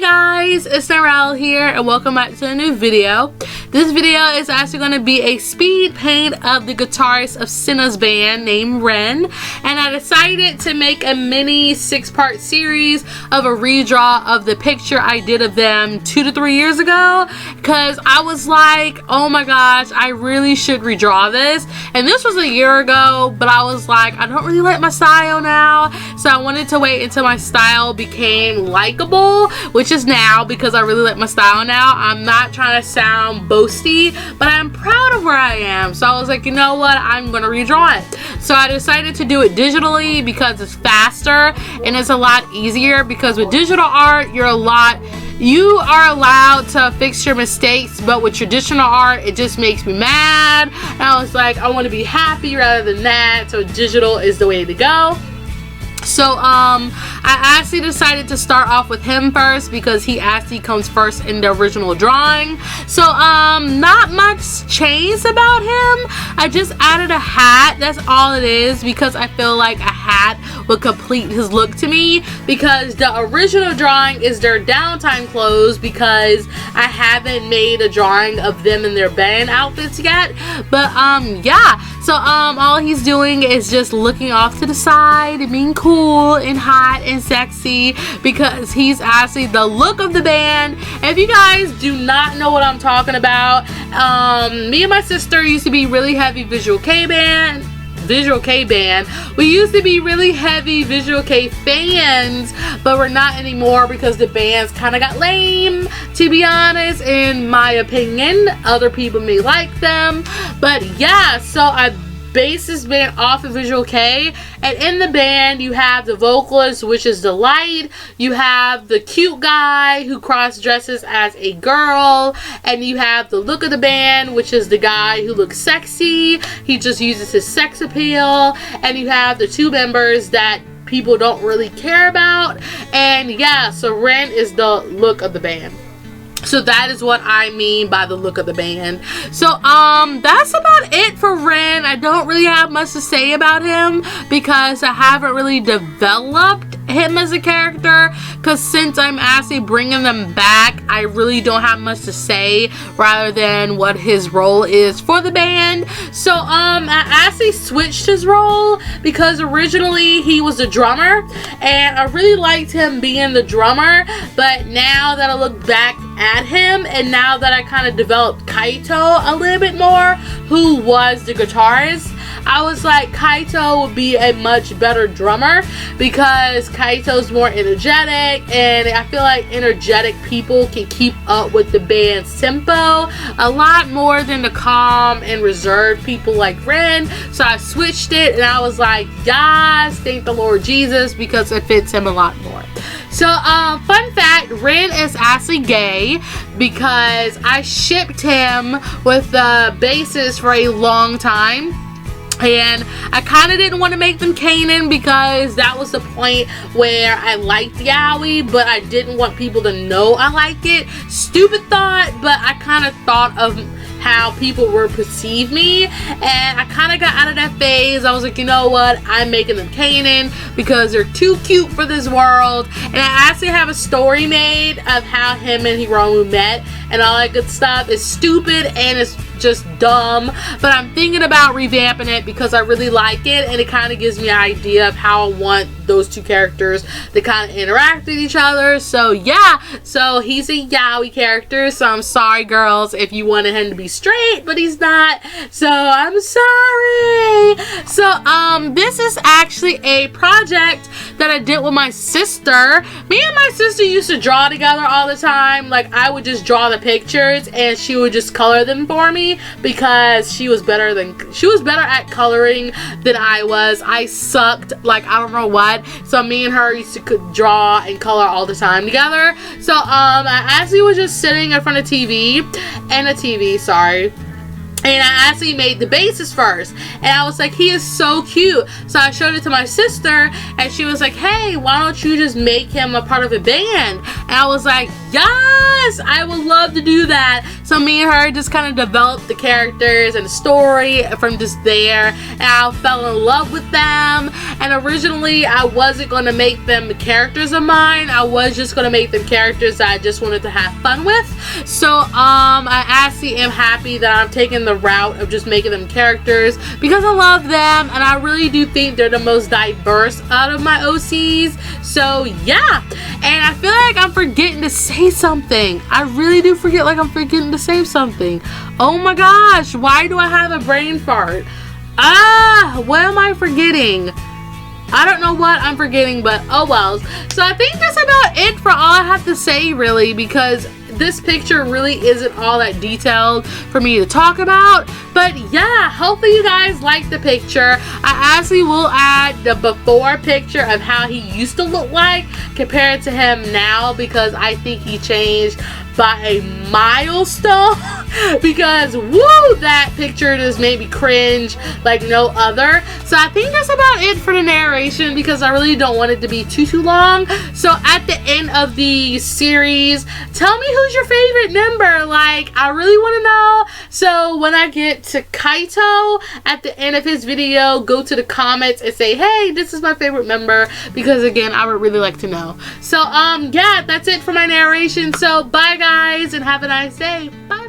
Guys, it's Narelle here and welcome back to a new video. This video is actually going to be a speed paint of the guitarist of Senna's band named Rin, and I decided to make a mini 6-part series of a redraw of the picture I did of them 2 to 3 years ago, because I was like, oh my gosh, I really should redraw this. And this was a year ago, but I was like, I don't really like my style now, so I wanted to wait until my style became likable, which is now, because I really like my style now. I'm not trying to sound boasty, but I'm proud of where I am. So I was like, you know what, I'm gonna redraw it. So I decided to do it digitally because it's faster and it's a lot easier, because with digital art you are allowed to fix your mistakes, but with traditional art it just makes me mad, and I was like, I want to be happy rather than that, so digital is the way to go. So I actually decided to start off with him first because he actually comes first in the original drawing. So not much changed about him. I just added a hat, that's all it is, because I feel like a hat would complete his look to me, because the original drawing is their downtime clothes, because I haven't made a drawing of them in their band outfits yet. But yeah, so all he's doing is just looking off to the side and being cool and hot and sexy, because he's actually the look of the band. If you guys do not know what I'm talking about, me and my sister used to be really heavy Visual K band. We used to be really heavy Visual K fans, but we're not anymore because the bands kind of got lame, to be honest, in my opinion. Other people may like them, but yeah, so I based this band off of Visual K, and in the band you have the vocalist, which is the light, you have the cute guy who cross-dresses as a girl, and you have the look of the band, which is the guy who looks sexy, he just uses his sex appeal, and you have the two members that people don't really care about. And yeah, so Rin is the look of the band. So that is what I mean by the look of the band. So that's about it for Rin. I don't really have much to say about him because I haven't really developed him as a character, because since I'm actually bringing them back, I really don't have much to say rather than what his role is for the band. So I actually switched his role, because originally he was a drummer and I really liked him being the drummer, but now that I look back at him and now that I kind of developed Kaito a little bit more, who was the guitarist, I was like, Kaito would be a much better drummer, because Kaito's more energetic, and I feel like energetic people can keep up with the band's tempo a lot more than the calm and reserved people like Rin. So I switched it and I was like, yes, thank the Lord Jesus, because it fits him a lot more. So fun fact, Rin is actually gay, because I shipped him with the bassist for a long time. And I kind of didn't want to make them Kanan, because that was the point where I liked yaoi, but I didn't want people to know I liked it. Stupid thought, but I kind of thought of how people would perceive me, and I kind of got out of that phase. I was like, you know what, I'm making them Kanan because they're too cute for this world. And I actually have a story made of how him and Hiromu met and all that good stuff. It's stupid and it's just dumb, but I'm thinking about revamping it because I really like it, and it kind of gives me an idea of how I want those two characters to kind of interact with each other. So yeah, so he's a yaoi character, so I'm sorry girls if you wanted him to be straight, but he's not, so I'm sorry. So this is actually a project that I did with my sister. Me and my sister used to draw together all the time. Like, I would just draw the pictures and she would just color them for me, because she was better at coloring than I was. I sucked, like, I don't know what. So me and her used to draw and color all the time together. So I actually was just sitting in front of TV, sorry, and I actually made the bassist first, and I was like, he is so cute. So I showed it to my sister, and she was like, hey, why don't you just make him a part of a band? And I was like, yes, I would love to do that. So me and her just kind of developed the characters and the story from just there, and I fell in love with them. And originally I wasn't going to make them characters of mine. I was just going to make them characters that I just wanted to have fun with. So I actually am happy that I'm taking the route of just making them characters because I love them, and I really do think they're the most diverse out of my OCs. So yeah, and I feel like I'm forgetting to say something. I really do forget, like I'm forgetting to say something. Oh my gosh, why do I have a brain fart? What am I forgetting? I don't know what I'm forgetting, but oh well. So I think that's about it for all I have to say, really, because this picture really isn't all that detailed for me to talk about. But yeah, hopefully you guys like the picture. I actually will add the before picture of how he used to look like compared to him now, because I think he changed by a milestone. Because woo, that picture just made me cringe like no other. So I think that's about it for the narration, because I really don't want it to be too long. So at the end of the series, tell me who's your favorite member. Like, I really want to know. So when I get to Kaito at the end of his video, go to the comments and say, hey, this is my favorite member, because again, I would really like to know. So yeah, that's it for my narration. So bye guys, and have a nice day. Bye.